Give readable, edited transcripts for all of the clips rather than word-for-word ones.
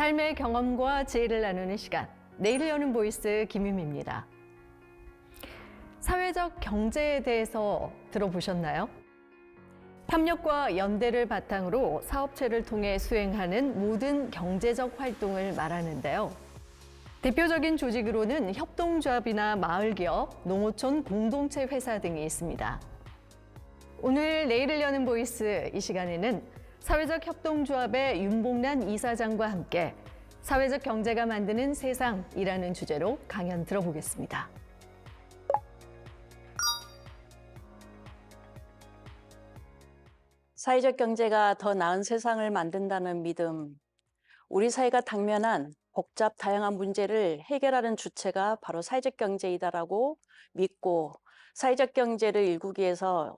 삶의 경험과 지혜를 나누는 시간, 내일을 여는 보이스 김유미입니다. 사회적 경제에 대해서 들어보셨나요? 협력과 연대를 바탕으로 사업체를 통해 수행하는 모든 경제적 활동을 말하는데요. 대표적인 조직으로는 협동조합이나 마을기업, 농어촌 공동체 회사 등이 있습니다. 오늘 내일을 여는 보이스 이 시간에는 사회적 협동조합의 윤봉란 이사장과 함께 사회적 경제가 만드는 세상이라는 주제로 강연 들어보겠습니다. 사회적 경제가 더 나은 세상을 만든다는 믿음. 우리 사회가 당면한 복잡 다양한 문제를 해결하는 주체가 바로 사회적 경제이다라고 믿고 사회적 경제를 일구기 위해서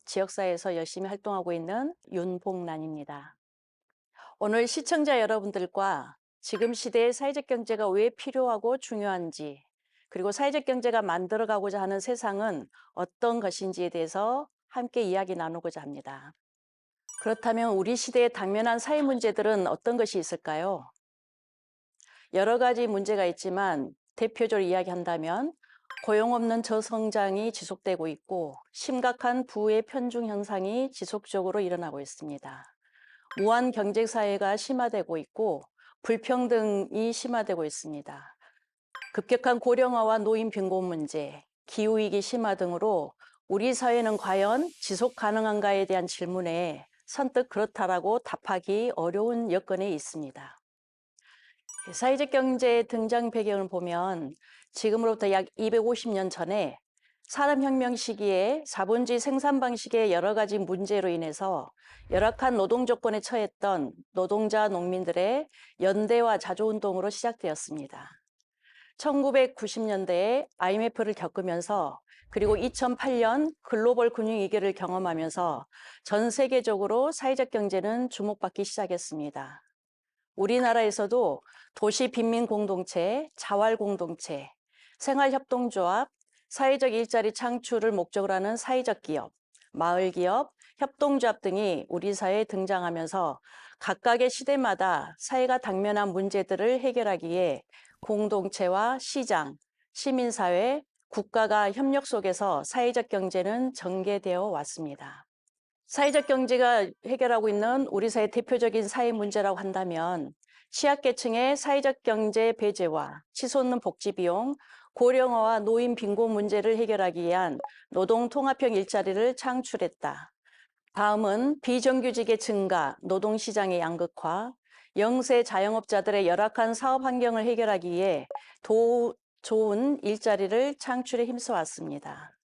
지역사회에서 열심히 활동하고 있는 윤봉란입니다. 오늘 시청자 여러분들과 지금 시대의 사회적 경제가 왜 필요하고 중요한지, 그리고 사회적 경제가 만들어가고자 하는 세상은 어떤 것인지에 대해서 함께 이야기 나누고자 합니다. 그렇다면 우리 시대에 당면한 사회 문제들은 어떤 것이 있을까요? 여러 가지 문제가 있지만 대표적으로 이야기한다면 고용 없는 저성장이 지속되고 있고 심각한 부의 편중 현상이 지속적으로 일어나고 있습니다. 무한 경제 사회가 심화되고 있고 불평등이 심화되고 있습니다. 급격한 고령화와 노인 빈곤 문제, 기후위기 심화 등으로 우리 사회는 과연 지속 가능한가에 대한 질문에 선뜻 그렇다라고 답하기 어려운 여건에 있습니다. 사회적 경제의 등장 배경을 보면 지금으로부터 약 250년 전에 산업혁명 시기에 자본주의 생산 방식의 여러 가지 문제로 인해서 열악한 노동 조건에 처했던 노동자 농민들의 연대와 자조운동으로 시작되었습니다. 1990년대에 IMF를 겪으면서 그리고 2008년 글로벌 금융위기를 경험하면서 전 세계적으로 사회적 경제는 주목받기 시작했습니다. 우리나라에서도 도시 빈민 공동체, 자활 공동체, 생활협동조합, 사회적 일자리 창출을 목적으로 하는 사회적 기업, 마을 기업, 협동조합 등이 우리 사회에 등장하면서 각각의 시대마다 사회가 당면한 문제들을 해결하기 위해 공동체와 시장, 시민사회, 국가가 협력 속에서 사회적 경제는 전개되어 왔습니다. 사회적 경제가 해결하고 있는 우리 사회 대표적인 사회 문제라고 한다면 취약계층의 사회적 경제 배제와 치솟는 복지 비용, 고령화와 노인 빈곤 문제를 해결하기 위한 노동 통합형 일자리를 창출했다. 다음은 비정규직의 증가, 노동시장의 양극화, 영세 자영업자들의 열악한 사업 환경을 해결하기 위해 좋은 일자리를 창출에 힘써왔습니다.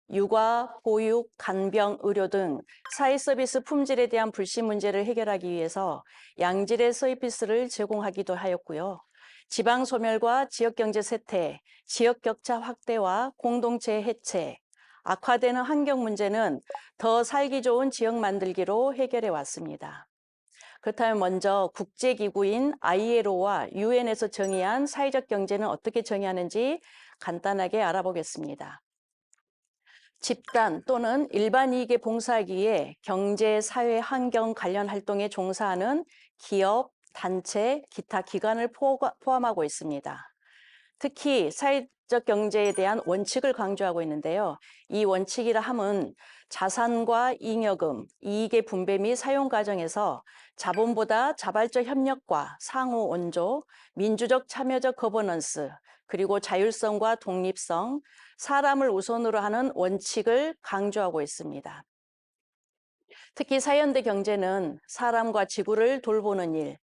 육아, 보육, 간병, 의료 등 사회 서비스 품질에 대한 불신 문제를 해결하기 위해서 양질의 서비스를 제공하기도 하였고요. 지방 소멸과 지역 경제 쇠퇴, 지역 격차 확대와 공동체 해체, 악화되는 환경 문제는 더 살기 좋은 지역 만들기로 해결해 왔습니다. 그렇다면 먼저 국제기구인 ILO와 UN에서 정의한 사회적 경제는 어떻게 정의하는지 간단하게 알아보겠습니다. 집단 또는 일반 이익에 봉사하기 위해 경제, 사회, 환경 관련 활동에 종사하는 기업, 단체, 기타 기관을 포함하고 있습니다. 특히 사회적 경제에 대한 원칙을 강조하고 있는데요. 이 원칙이라 함은 자산과 잉여금, 이익의 분배 및 사용 과정에서 자본보다 자발적 협력과 상호 원조, 민주적 참여적 거버넌스, 그리고 자율성과 독립성, 사람을 우선으로 하는 원칙을 강조하고 있습니다. 특히 사회연대 경제는 사람과 지구를 돌보는 일,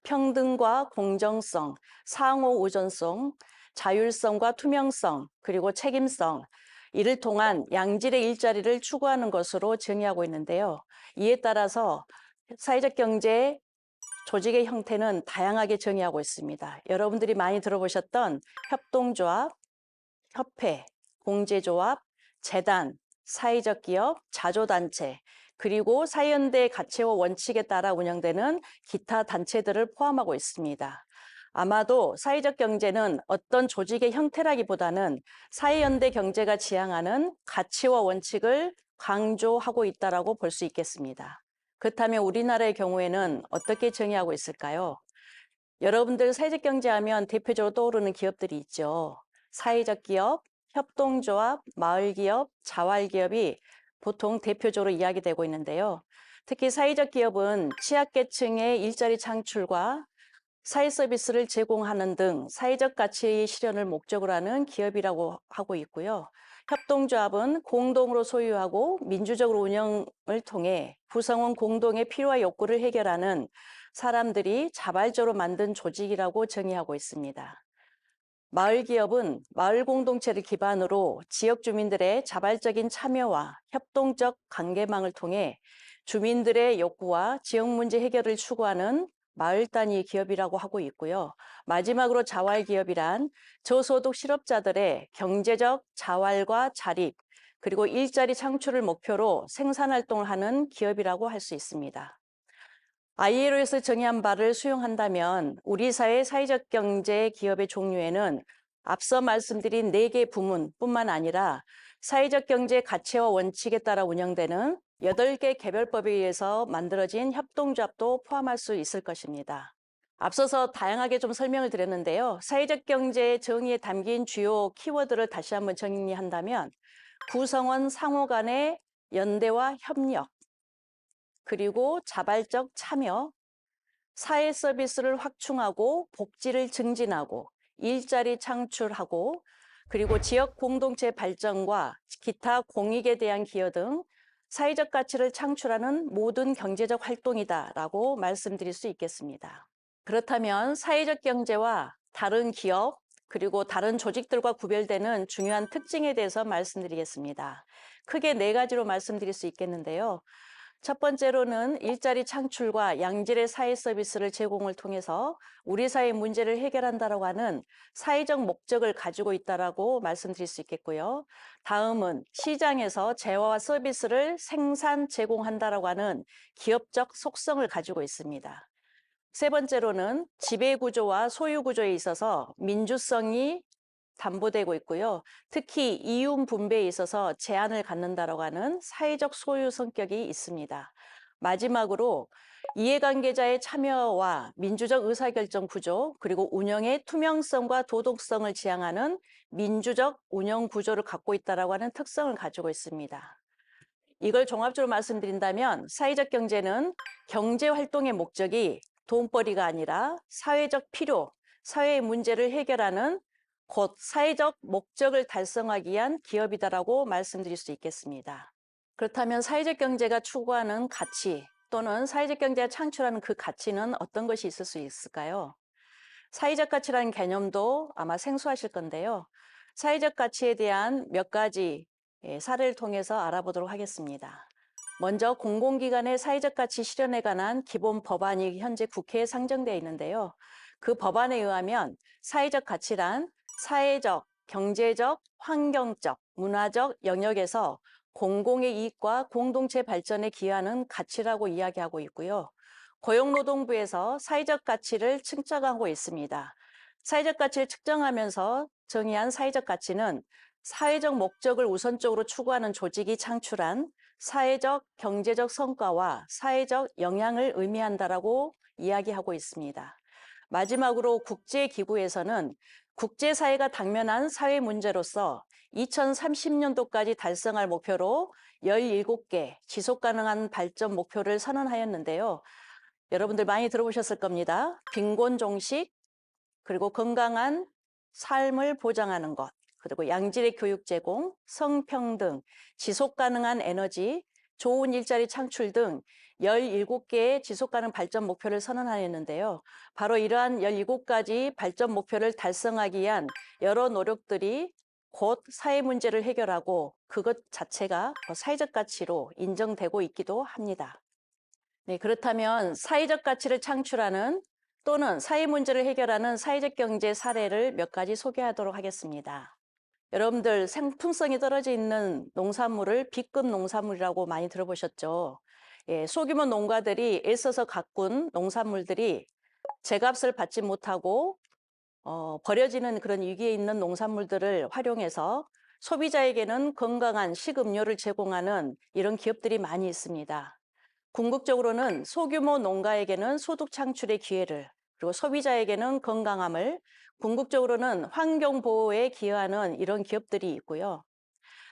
평등과 공정성, 상호 우전성, 자율성과 투명성, 그리고 책임성, 이를 통한 양질의 일자리를 추구하는 것으로 정의하고 있는데요. 이에 따라서 사회적 경제 조직의 형태는 다양하게 정의하고 있습니다. 여러분들이 많이 들어보셨던 협동조합, 협회, 공제조합, 재단, 사회적 기업, 자조단체, 그리고 사회연대 가치와 원칙에 따라 운영되는 기타 단체들을 포함하고 있습니다. 아마도 사회적 경제는 어떤 조직의 형태라기보다는 사회연대 경제가 지향하는 가치와 원칙을 강조하고 있다고 볼 수 있겠습니다. 그렇다면 우리나라의 경우에는 어떻게 정의하고 있을까요? 여러분들 사회적 경제하면 대표적으로 떠오르는 기업들이 있죠. 사회적 기업, 협동조합, 마을기업, 자활기업이 보통 대표적으로 이야기되고 있는데요. 특히 사회적 기업은 취약계층의 일자리 창출과 사회 서비스를 제공하는 등 사회적 가치 실현을 목적으로 하는 기업이라고 하고 있고요. 협동조합은 공동으로 소유하고 민주적으로 운영을 통해 구성원 공동의 필요와 욕구를 해결하는 사람들이 자발적으로 만든 조직이라고 정의하고 있습니다. 마을 기업은 마을 공동체를 기반으로 지역 주민들의 자발적인 참여와 협동적 관계망을 통해 주민들의 욕구와 지역 문제 해결을 추구하는 마을 단위 기업이라고 하고 있고요. 마지막으로 자활 기업이란 저소득 실업자들의 경제적 자활과 자립, 그리고 일자리 창출을 목표로 생산 활동을 하는 기업이라고 할 수 있습니다. ILO에서 정의한 바를 수용한다면 우리 사회 사회적 경제 기업의 종류에는 앞서 말씀드린 4개 부문뿐만 아니라 사회적 경제 가치와 원칙에 따라 운영되는 8개 개별법에 의해서 만들어진 협동조합도 포함할 수 있을 것입니다. 앞서서 다양하게 좀 설명을 드렸는데요. 사회적 경제의 정의에 담긴 주요 키워드를 다시 한번 정리한다면 구성원 상호 간의 연대와 협력, 그리고 자발적 참여, 사회 서비스를 확충하고 복지를 증진하고 일자리 창출하고 그리고 지역 공동체 발전과 기타 공익에 대한 기여 등 사회적 가치를 창출하는 모든 경제적 활동이다라고 말씀드릴 수 있겠습니다. 그렇다면 사회적 경제와 다른 기업 그리고 다른 조직들과 구별되는 중요한 특징에 대해서 말씀드리겠습니다. 크게 4가지로 말씀드릴 수 있겠는데요. 첫 번째로는 일자리 창출과 양질의 사회 서비스를 제공을 통해서 우리 사회 문제를 해결한다라고 하는 사회적 목적을 가지고 있다라고 말씀드릴 수 있겠고요. 다음은 시장에서 재화와 서비스를 생산 제공한다라고 하는 기업적 속성을 가지고 있습니다. 세 번째로는 지배 구조와 소유 구조에 있어서 민주성이 담보되고 있고요. 특히 이윤 분배에 있어서 제한을 갖는다라고 하는 사회적 소유 성격이 있습니다. 마지막으로 이해관계자의 참여와 민주적 의사결정 구조, 그리고 운영의 투명성과 도덕성을 지향하는 민주적 운영 구조를 갖고 있다라고 하는 특성을 가지고 있습니다. 이걸 종합적으로 말씀드린다면 사회적 경제는 경제 활동의 목적이 돈벌이가 아니라 사회적 필요, 사회의 문제를 해결하는 곧 사회적 목적을 달성하기 위한 기업이다라고 말씀드릴 수 있겠습니다. 그렇다면 사회적 경제가 추구하는 가치 또는 사회적 경제가 창출하는 그 가치는 어떤 것이 있을 수 있을까요? 사회적 가치라는 개념도 아마 생소하실 건데요. 사회적 가치에 대한 몇 가지 사례를 통해서 알아보도록 하겠습니다. 먼저 공공기관의 사회적 가치 실현에 관한 기본 법안이 현재 국회에 상정되어 있는데요. 그 법안에 의하면 사회적 가치란 사회적, 경제적, 환경적, 문화적 영역에서 공공의 이익과 공동체 발전에 기여하는 가치라고 이야기하고 있고요. 고용노동부에서 사회적 가치를 측정하고 있습니다. 사회적 가치를 측정하면서 정의한 사회적 가치는 사회적 목적을 우선적으로 추구하는 조직이 창출한 사회적, 경제적 성과와 사회적 영향을 의미한다라고 이야기하고 있습니다. 마지막으로 국제기구에서는 국제사회가 당면한 사회 문제로서 2030년도까지 달성할 목표로 17개 지속가능한 발전 목표를 선언하였는데요. 여러분들 많이 들어보셨을 겁니다. 빈곤 종식, 그리고 건강한 삶을 보장하는 것, 그리고 양질의 교육 제공, 성평등, 지속가능한 에너지, 좋은 일자리 창출 등 17개의 지속가능 발전 목표를 선언하였는데요. 바로 이러한 17가지 발전 목표를 달성하기 위한 여러 노력들이 곧 사회 문제를 해결하고 그것 자체가 사회적 가치로 인정되고 있기도 합니다. 네, 그렇다면 사회적 가치를 창출하는 또는 사회 문제를 해결하는 사회적 경제 사례를 몇 가지 소개하도록 하겠습니다. 여러분들 생품성이 떨어져 있는 농산물을 B급 농산물이라고 많이 들어보셨죠? 예, 소규모 농가들이 애써서 가꾼 농산물들이 제값을 받지 못하고 버려지는 그런 위기에 있는 농산물들을 활용해서 소비자에게는 건강한 식음료를 제공하는 이런 기업들이 많이 있습니다. 궁극적으로는 소규모 농가에게는 소득 창출의 기회를, 그리고 소비자에게는 건강함을, 궁극적으로는 환경 보호에 기여하는 이런 기업들이 있고요.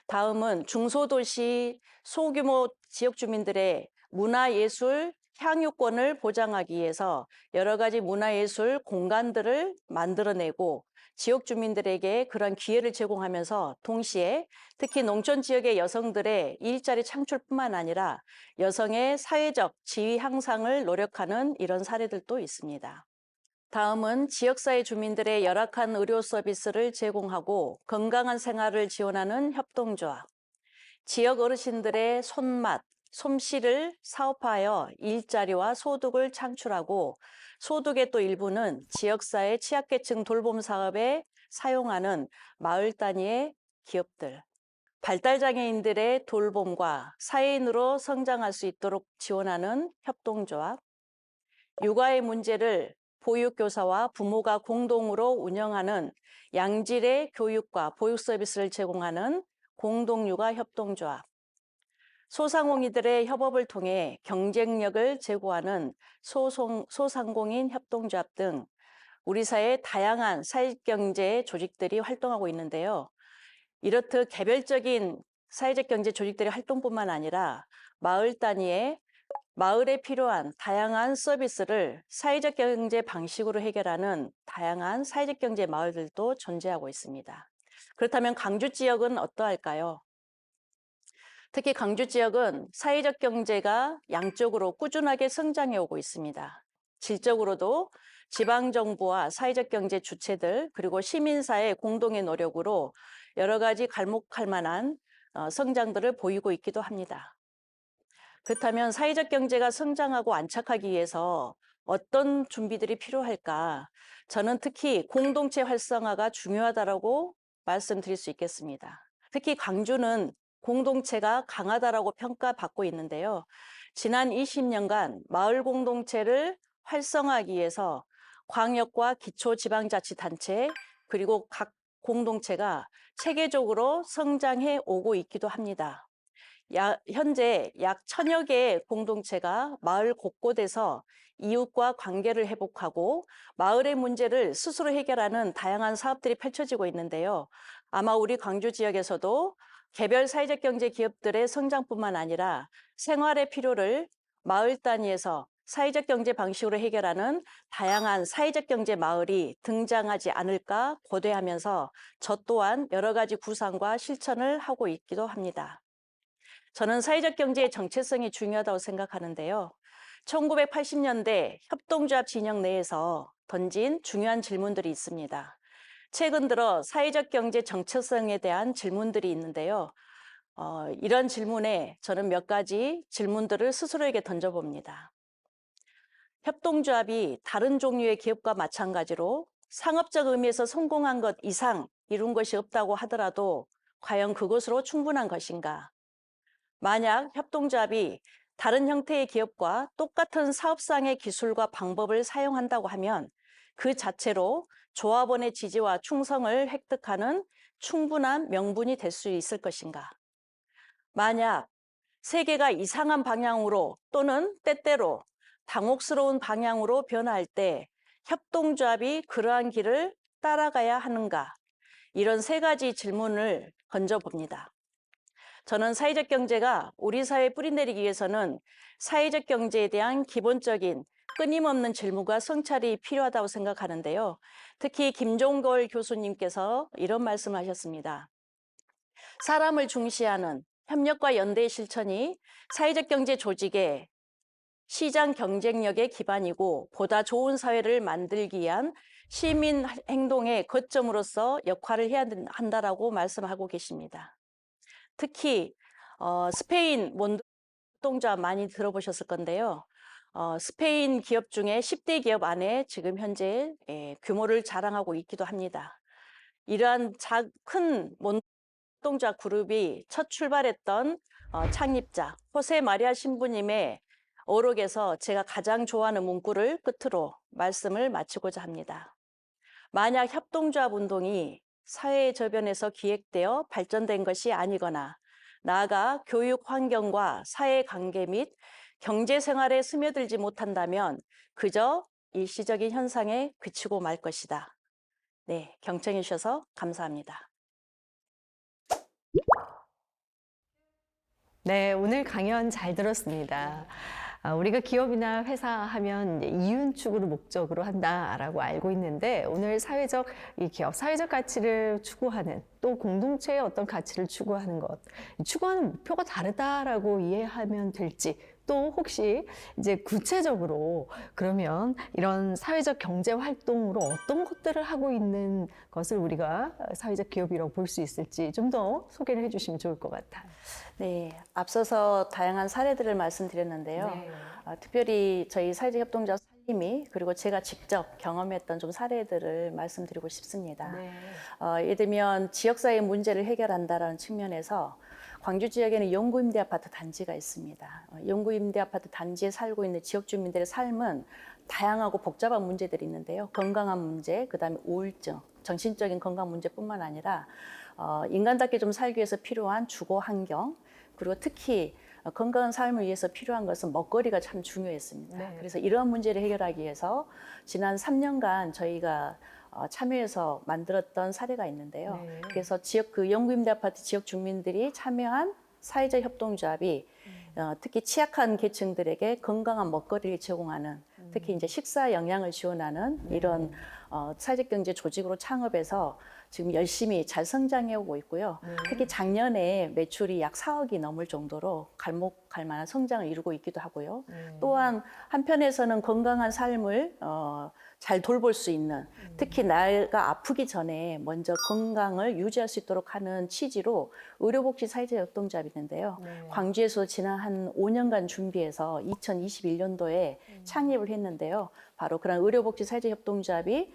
다음은 중소도시 소규모 지역 주민들의 문화예술 향유권을 보장하기 위해서 여러 가지 문화예술 공간들을 만들어내고 지역 주민들에게 그런 기회를 제공하면서 동시에 특히 농촌 지역의 여성들의 일자리 창출뿐만 아니라 여성의 사회적 지위 향상을 노력하는 이런 사례들도 있습니다. 다음은 지역사회 주민들의 열악한 의료 서비스를 제공하고 건강한 생활을 지원하는 협동조합. 지역 어르신들의 손맛, 솜씨를 사업화하여 일자리와 소득을 창출하고 소득의 또 일부는 지역사회 취약계층 돌봄 사업에 사용하는 마을 단위의 기업들. 발달장애인들의 돌봄과 사회인으로 성장할 수 있도록 지원하는 협동조합. 육아의 문제를 보육교사와 부모가 공동으로 운영하는 양질의 교육과 보육 서비스를 제공하는 공동육아 협동조합, 소상공인들의 협업을 통해 경쟁력을 제고하는 소상공인 협동조합 등 우리 사회의 다양한 사회경제 조직들이 활동하고 있는데요. 이렇듯 개별적인 사회적 경제 조직들의 활동뿐만 아니라 마을 단위의 마을에 필요한 다양한 서비스를 사회적 경제 방식으로 해결하는 다양한 사회적 경제 마을들도 존재하고 있습니다. 그렇다면 광주 지역은 어떠할까요? 특히 광주 지역은 사회적 경제가 양적으로 꾸준하게 성장해 오고 있습니다. 질적으로도 지방정부와 사회적 경제 주체들 그리고 시민사회 공동의 노력으로 여러 가지 갈목할 만한 성장들을 보이고 있기도 합니다. 그렇다면 사회적 경제가 성장하고 안착하기 위해서 어떤 준비들이 필요할까? 저는 특히 공동체 활성화가 중요하다고 말씀드릴 수 있겠습니다. 특히 광주는 공동체가 강하다라고 평가받고 있는데요. 지난 20년간 마을 공동체를 활성화하기 위해서 광역과 기초지방자치단체 그리고 각 공동체가 체계적으로 성장해 오고 있기도 합니다. 현재 약 1000여 개의 공동체가 마을 곳곳에서 이웃과 관계를 회복하고 마을의 문제를 스스로 해결하는 다양한 사업들이 펼쳐지고 있는데요. 아마 우리 광주 지역에서도 개별 사회적 경제 기업들의 성장뿐만 아니라 생활의 필요를 마을 단위에서 사회적 경제 방식으로 해결하는 다양한 사회적 경제 마을이 등장하지 않을까 고대하면서 저 또한 여러 가지 구상과 실천을 하고 있기도 합니다. 저는 사회적 경제의 정체성이 중요하다고 생각하는데요. 1980년대 협동조합 진영 내에서 던진 중요한 질문들이 있습니다. 최근 들어 사회적 경제 정체성에 대한 질문들이 있는데요. 이런 질문에 저는 몇 가지 질문들을 스스로에게 던져봅니다. 협동조합이 다른 종류의 기업과 마찬가지로 상업적 의미에서 성공한 것 이상 이룬 것이 없다고 하더라도 과연 그것으로 충분한 것인가? 만약 협동조합이 다른 형태의 기업과 똑같은 사업상의 기술과 방법을 사용한다고 하면 그 자체로 조합원의 지지와 충성을 획득하는 충분한 명분이 될 수 있을 것인가? 만약 세계가 이상한 방향으로 또는 때때로 당혹스러운 방향으로 변화할 때 협동조합이 그러한 길을 따라가야 하는가? 이런 세 가지 질문을 던져봅니다. 저는 사회적 경제가 우리 사회에 뿌리내리기 위해서는 사회적 경제에 대한 기본적인 끊임없는 질문과 성찰이 필요하다고 생각하는데요. 특히 김종걸 교수님께서 이런 말씀하셨습니다. 사람을 중시하는 협력과 연대의 실천이 사회적 경제 조직의 시장 경쟁력의 기반이고 보다 좋은 사회를 만들기 위한 시민 행동의 거점으로서 역할을 해야 한다라고 말씀하고 계십니다. 특히 스페인 몬동자 많이 들어보셨을 건데요. 스페인 기업 중에 10대 기업 안에 지금 현재 규모를 자랑하고 있기도 합니다. 이러한 큰 몬동자 그룹이 첫 출발했던 창립자 호세 마리아 신부님의 어록에서 제가 가장 좋아하는 문구를 끝으로 말씀을 마치고자 합니다. 만약 협동조합 운동이 사회의 저변에서 기획되어 발전된 것이 아니거나 나아가 교육 환경과 사회 관계 및 경제 생활에 스며들지 못한다면 그저 일시적인 현상에 그치고 말 것이다. 네, 경청해 주셔서 감사합니다. 네, 오늘 강연 잘 들었습니다. 우리가 기업이나 회사 하면 이제 이윤 추구를 목적으로 한다라고 알고 있는데 오늘 사회적 이 기업 사회적 가치를 추구하는 또 공동체의 어떤 가치를 추구하는 것, 추구하는 목표가 다르다라고 이해하면 될지 또 혹시 이제 구체적으로 그러면 이런 사회적 경제 활동으로 어떤 것들을 하고 있는 것을 우리가 사회적 기업이라고 볼 수 있을지 좀 더 소개를 해주시면 좋을 것 같아요. 네, 앞서서 다양한 사례들을 말씀드렸는데요. 특별히 저희 사회적 협동조합 살림이 그리고 제가 직접 경험했던 좀 사례들을 말씀드리고 싶습니다. 예를 들면 지역사회 문제를 해결한다라는 측면에서 광주 지역에는 영구임대 아파트 단지가 있습니다. 영구임대 아파트 단지에 살고 있는 지역 주민들의 삶은 다양하고 복잡한 문제들이 있는데요. 건강한 문제, 그다음에 우울증, 정신적인 건강 문제뿐만 아니라 인간답게 좀 살기 위해서 필요한 주거 환경, 그리고 특히 건강한 삶을 위해서 필요한 것은 먹거리가 참 중요했습니다. 네. 그래서 이러한 문제를 해결하기 위해서 지난 3년간 저희가 참여해서 만들었던 사례가 있는데요. 네. 그래서 지역 그 영구임대 아파트 지역 주민들이 참여한 사회적 협동조합이 특히 취약한 계층들에게 건강한 먹거리를 제공하는 특히 이제 식사 영양을 지원하는 이런 사회적 경제 조직으로 창업해서 지금 열심히 잘 성장해 오고 있고요. 특히 작년에 매출이 약 4억이 넘을 정도로 갈목할 만한 성장을 이루고 있기도 하고요. 또한 한편에서는 건강한 삶을 잘 돌볼 수 있는 특히 나이가 아프기 전에 먼저 건강을 유지할 수 있도록 하는 취지로 의료복지 사회적 협동조합이 있는데요. 광주에서 지난 한 5년간 준비해서 2021년도에 창립을 했는데요. 바로 그런 의료복지 사회적 협동조합이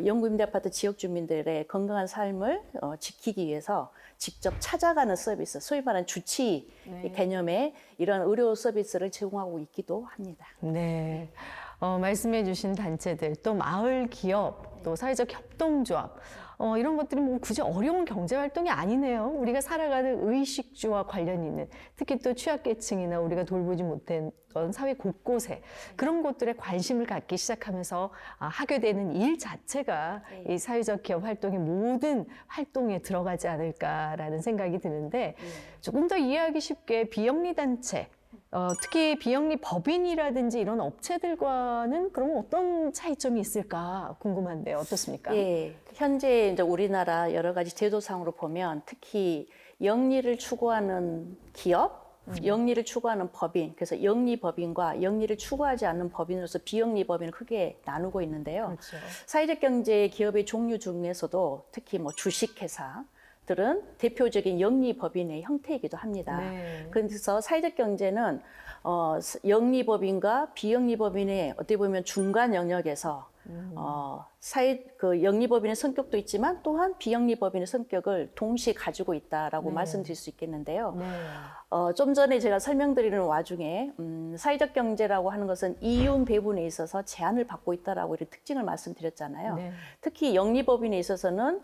영구임대 아파트 지역 주민들의 건강한 삶을 지키기 위해서 직접 찾아가는 서비스, 소위 말하는 주치 개념의 이런 의료 서비스를 제공하고 있기도 합니다. 네. 말씀해 주신 단체들, 또 마을 기업, 또 사회적 협동조합, 이런 것들이 뭐 굳이 어려운 경제 활동이 아니네요. 우리가 살아가는 의식주와 관련이 있는, 특히 또 취약계층이나 우리가 돌보지 못했던 사회 곳곳에 그런 것들에 관심을 갖기 시작하면서 하게 되는 일 자체가 이 사회적 기업 활동의 모든 활동에 들어가지 않을까라는 생각이 드는데 조금 더 이해하기 쉽게 비영리 단체, 특히 비영리 법인이라든지 이런 업체들과는 그럼 어떤 차이점이 있을까 궁금한데요. 어떻습니까? 예, 현재 이제 우리나라 여러 가지 제도상으로 보면 특히 영리를 추구하는 기업, 영리를 추구하는 법인, 그래서 영리 법인과 영리를 추구하지 않는 법인으로서 비영리 법인을 크게 나누고 있는데요. 그렇죠. 사회적 경제 기업의 종류 중에서도 특히 뭐 주식회사, 들은 대표적인 영리 법인의 형태이기도 합니다. 네. 그래서 사회적 경제는 영리 법인과 비영리 법인의 어떻게 보면 중간 영역에서 그 영리 법인의 성격도 있지만 또한 비영리 법인의 성격을 동시에 가지고 있다라고 말씀드릴 수 있겠는데요. 좀 전에 제가 설명드리는 와중에 사회적 경제라고 하는 것은 이윤 배분에 있어서 제한을 받고 있다라고 이런 특징을 말씀드렸잖아요. 네. 특히 영리 법인에 있어서는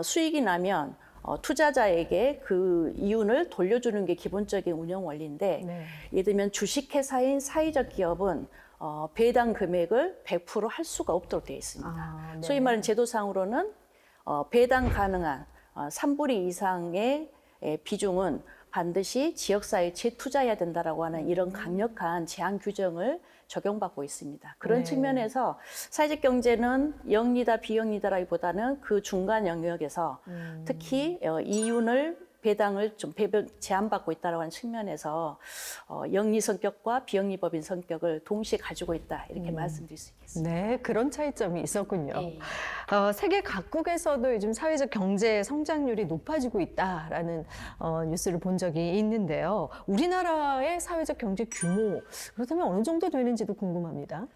수익이 나면 투자자에게 그 이윤을 돌려주는 게 기본적인 운영 원리인데 예를 들면 주식회사인 사회적 기업은 배당 금액을 100% 할 수가 없도록 되어 있습니다. 소위 말하는 제도상으로는 배당 가능한 3분의 2 이상의 비중은 반드시 지역사회에 재투자해야 된다라고 하는 이런 강력한 제한 규정을 적용받고 있습니다. 그런 측면에서 사회적 경제는 영리다 비영리다라기보다는 그 중간 영역에서 특히 이윤을 배당을 좀 제한받고 있다라고 하는 측면에서 영리 성격과 비영리 법인 성격을 동시에 가지고 있다 이렇게 말씀드릴 수 있겠습니다. 네, 그런 차이점이 있었군요. 세계 각국에서도 요즘 사회적 경제 성장률이 높아지고 있다라는 뉴스를 본 적이 있는데요. 우리나라의 사회적 경제 규모, 그렇다면 어느 정도 되는지도 궁금합니다.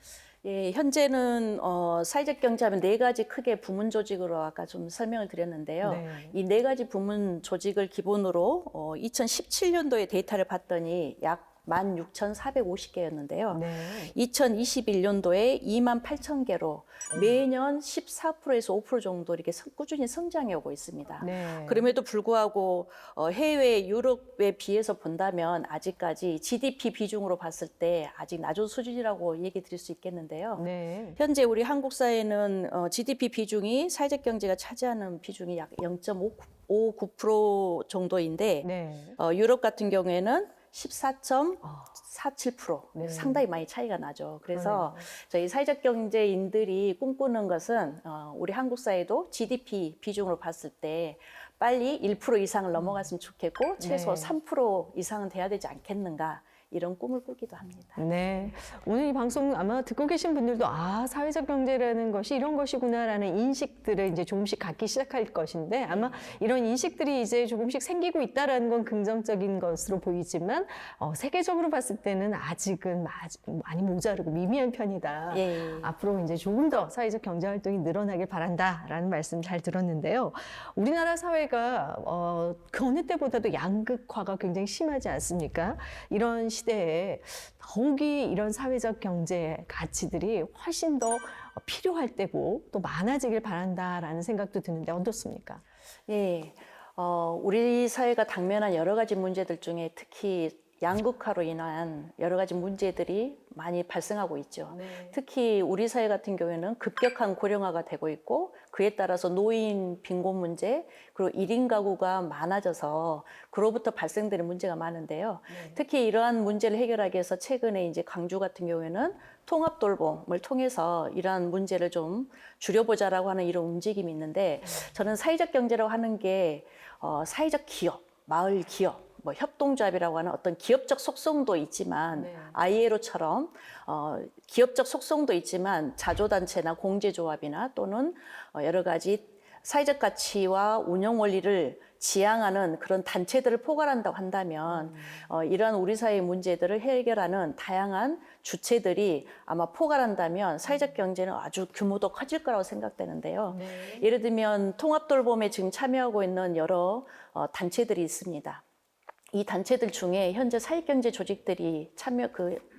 예, 현재는 사회적 경제하면 4가지 크게 부문 조직으로 아까 좀 설명을 드렸는데요. 이 4가지 부문 조직을 기본으로 2017년도에 데이터를 봤더니 약 16,450개였는데요. 네. 2021년도에 28,000개로 매년 14%에서 5% 정도 이렇게 꾸준히 성장해 오고 있습니다. 네. 그럼에도 불구하고 해외 유럽에 비해서 본다면 아직까지 GDP 비중으로 봤을 때 아직 낮은 수준이라고 얘기 드릴 수 있겠는데요. 네. 현재 우리 한국 사회는 GDP 비중이 사회적 경제가 차지하는 비중이 약 0.59% 정도인데 네. 유럽 같은 경우에는 14.47%. 네. 상당히 많이 차이가 나죠. 그래서 그러네요. 저희 사회적 경제인들이 꿈꾸는 것은 우리 한국 사회도 GDP 비중으로 봤을 때 빨리 1% 이상을 넘어갔으면 좋겠고 최소 네. 3% 이상은 돼야 되지 않겠는가 이런 꿈을 꾸기도 합니다. 네. 오늘 이 방송 아마 듣고 계신 분들도 사회적 경제라는 것이 이런 것이구나라는 인식들을 이제 조금씩 갖기 시작할 것인데 아마 이런 인식들이 이제 조금씩 생기고 있다라는 건 긍정적인 것으로 보이지만 세계적으로 봤을 때는 아직은 많이 모자르고 미미한 편이다. 예. 앞으로 이제 조금 더 사회적 경제 활동이 늘어나길 바란다라는 말씀 잘 들었는데요. 우리나라 사회가 그 어느 때보다도 양극화가 굉장히 심하지 않습니까? 이런 시대에 더욱이 이런 사회적 경제 가치들이 훨씬 더 필요할 때고 또 많아지길 바란다라는 생각도 드는데 어떻습니까? 예. 우리 사회가 당면한 여러 가지 문제들 중에 특히 양극화로 인한 여러 가지 문제들이 많이 발생하고 있죠. 네. 특히 우리 사회 같은 경우에는 급격한 고령화가 되고 있고 그에 따라서 노인 빈곤 문제 그리고 1인 가구가 많아져서 그로부터 발생되는 문제가 많은데요. 네. 특히 이러한 문제를 해결하기 위해서 최근에 이제 광주 같은 경우에는 통합돌봄을 통해서 이러한 문제를 좀 줄여보자라고 하는 이런 움직임이 있는데 저는 사회적 경제라고 하는 게 사회적 기업, 마을 기업 뭐 협동조합이라고 하는 어떤 기업적 속성도 있지만 네. ILO처럼 기업적 속성도 있지만 자조단체나 공제조합이나 또는 여러 가지 사회적 가치와 운영 원리를 지향하는 그런 단체들을 포괄한다고 한다면 이러한 우리 사회의 문제들을 해결하는 다양한 주체들이 아마 포괄한다면 사회적 경제는 아주 규모도 커질 거라고 생각되는데요. 네. 예를 들면 통합돌봄에 지금 참여하고 있는 여러 단체들이 있습니다. 이 단체들 중에 현재 사회경제 조직들이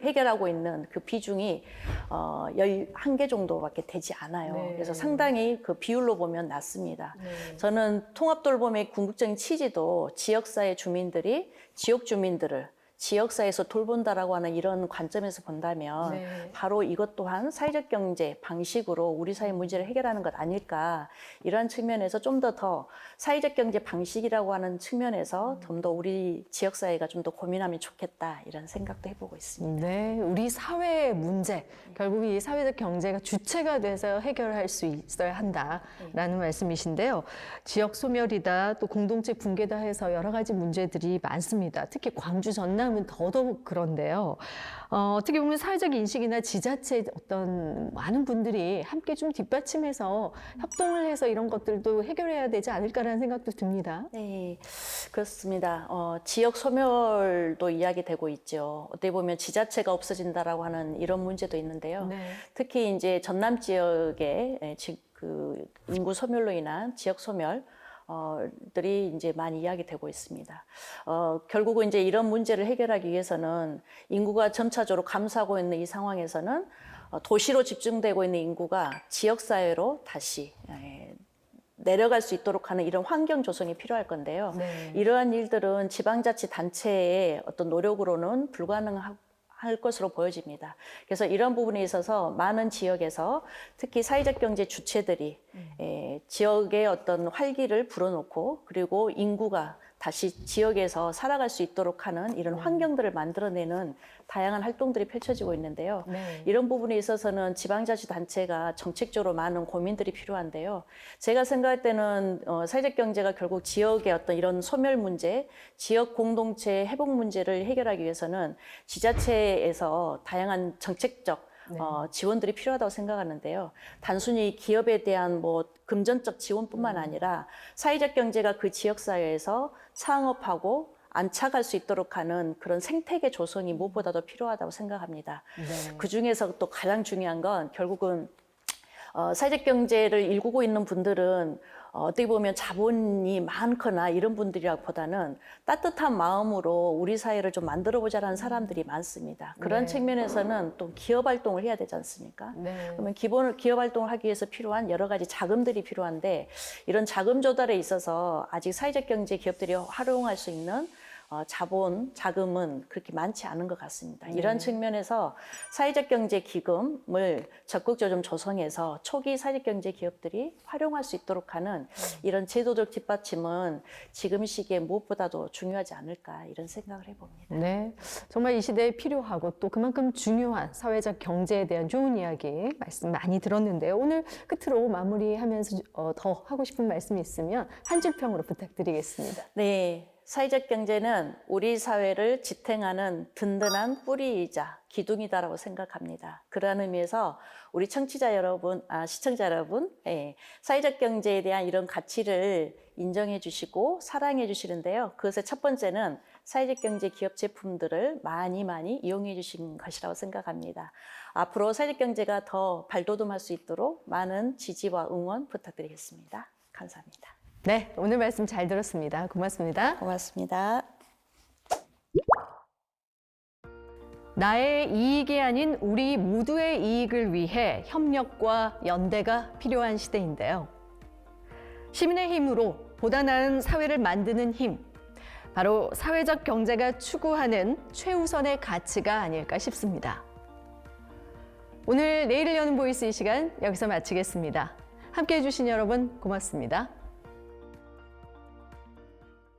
해결하고 있는 그 비중이 11개 정도밖에 되지 않아요. 네. 그래서 상당히 그 비율로 보면 낮습니다. 네. 저는 통합돌봄의 궁극적인 취지도 지역사회 주민들이 지역 주민들을 지역사회에서 돌본다라고 하는 이런 관점에서 본다면 네. 바로 이것 또한 사회적 경제 방식으로 우리 사회 문제를 해결하는 것 아닐까 이러한 측면에서 좀 더 사회적 경제 방식이라고 하는 측면에서 좀 더 우리 지역사회가 좀 더 고민하면 좋겠다 이런 생각도 해보고 있습니다. 네, 우리 사회의 문제, 결국 이 사회적 경제가 주체가 돼서 해결할 수 있어야 한다라는 말씀이신데요. 지역 소멸이다, 또 공동체 붕괴다 해서 여러 가지 문제들이 많습니다. 특히 광주 전남은 더더욱 그런데요. 어떻게 보면 사회적 인식이나 지자체 어떤 많은 분들이 함께 좀 뒷받침해서 협동을 해서 이런 것들도 해결해야 되지 않을까라는 생각도 듭니다. 네, 그렇습니다. 지역 소멸도 이야기되고 있죠. 어떻게 보면 지자체가 없어진다라고 하는 이런 문제도 있는데요. 네. 특히 이제 전남 지역의 그 인구 소멸로 인한 지역 소멸 들이 이제 많이 이야기되고 있습니다. 결국은 이제 이런 문제를 해결하기 위해서는 인구가 점차적으로 감소하고 있는 이 상황에서는 도시로 집중되고 있는 인구가 지역사회로 다시 내려갈 수 있도록 하는 이런 환경 조성이 필요할 건데요. 네. 이러한 일들은 지방자치단체의 어떤 노력으로는 불가능할 것으로 보여집니다. 그래서 이런 부분에 있어서 많은 지역에서 특히 사회적 경제 주체들이 지역의 어떤 활기를 불어넣고 그리고 인구가 다시 지역에서 살아갈 수 있도록 하는 이런 환경들을 만들어내는 다양한 활동들이 펼쳐지고 있는데요. 네. 이런 부분에 있어서는 지방자치단체가 정책적으로 많은 고민들이 필요한데요. 제가 생각할 때는 사회적 경제가 결국 지역의 어떤 이런 소멸 문제, 지역 공동체 회복 문제를 해결하기 위해서는 지자체에서 다양한 정책적 지원들이 필요하다고 생각하는데요. 단순히 기업에 대한 뭐 금전적 지원뿐만 아니라 사회적 경제가 그 지역사회에서 창업하고 안착할 수 있도록 하는 그런 생태계 조성이 무엇보다도 필요하다고 생각합니다. 네. 그 중에서 또 가장 중요한 건 결국은 사회적 경제를 일구고 있는 분들은 어떻게 보면 자본이 많거나 이런 분들이라기보다는 따뜻한 마음으로 우리 사회를 좀 만들어보자라는 사람들이 많습니다. 그런 네. 측면에서는 또 기업 활동을 해야 되지 않습니까? 네. 그러면 기업 활동을 하기 위해서 필요한 여러 가지 자금들이 필요한데 이런 자금 조달에 있어서 아직 사회적 경제 기업들이 활용할 수 있는 자금은 그렇게 많지 않은 것 같습니다. 이런 측면에서 사회적 경제 기금을 적극적으로 좀 조성해서 초기 사회적 경제 기업들이 활용할 수 있도록 하는 이런 제도적 뒷받침은 지금 시기에 무엇보다도 중요하지 않을까 이런 생각을 해봅니다. 네, 정말 이 시대에 필요하고 또 그만큼 중요한 사회적 경제에 대한 좋은 이야기 말씀 많이 들었는데요. 오늘 끝으로 마무리하면서 더 하고 싶은 말씀이 있으면 한 줄 평으로 부탁드리겠습니다. 네. 사회적 경제는 우리 사회를 지탱하는 든든한 뿌리이자 기둥이다라고 생각합니다. 그러한 의미에서 우리 청취자 여러분, 시청자 여러분, 사회적 경제에 대한 이런 가치를 인정해 주시고 사랑해 주시는데요. 그것의 첫 번째는 사회적 경제 기업 제품들을 많이 이용해 주신 것이라고 생각합니다. 앞으로 사회적 경제가 더 발돋움할 수 있도록 많은 지지와 응원 부탁드리겠습니다. 감사합니다. 네, 오늘 말씀 잘 들었습니다. 고맙습니다. 고맙습니다. 나의 이익이 아닌 우리 모두의 이익을 위해 협력과 연대가 필요한 시대인데요. 시민의 힘으로 보다 나은 사회를 만드는 힘, 바로 사회적 경제가 추구하는 최우선의 가치가 아닐까 싶습니다. 오늘 내일을 여는 보이스 이 시간 여기서 마치겠습니다. 함께해 주신 여러분 고맙습니다.